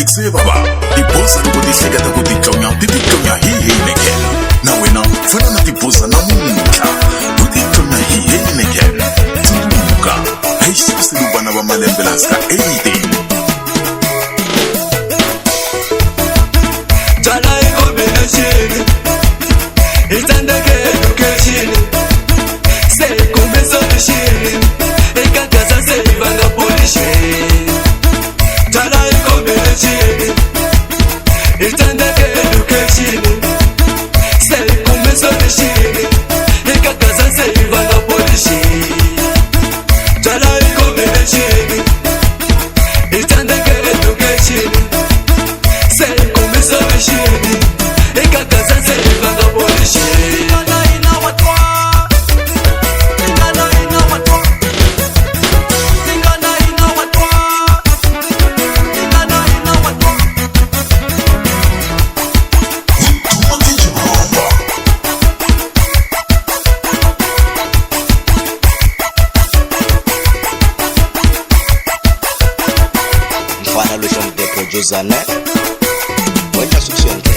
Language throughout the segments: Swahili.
Tikse baba, tiposa nuko disega tako tikamya hihi neken. Na wena, fana na tiposa na munga. Utikamya hihi neken. Tumuka, haisi kusilubana wa malembelaska anything. Jala iko benashini, itandake education. Say kumbe solution, ikakaza say vanga polishini. Jala iko benashini, itandake education. Say kumbe solution, ikakaza say vanga polishini. Jala iko benashini, itandake education. Say kumbe solution, ikakaza say vanga polishini. Josane, weka suksiyonke.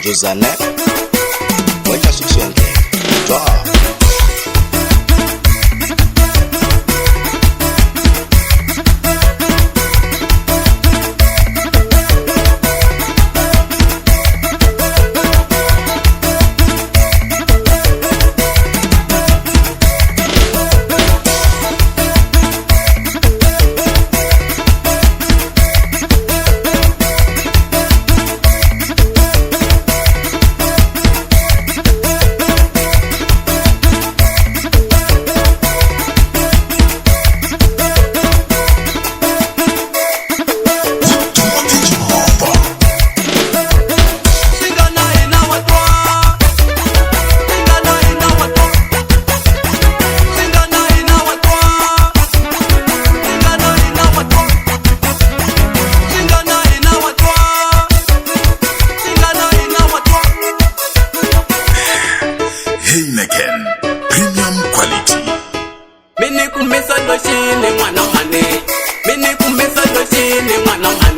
Josane, weka suksiyonke. Premium quality. Mini kumesa ndo shini mwana mane. Mini kumesa ndo shini mwana mane.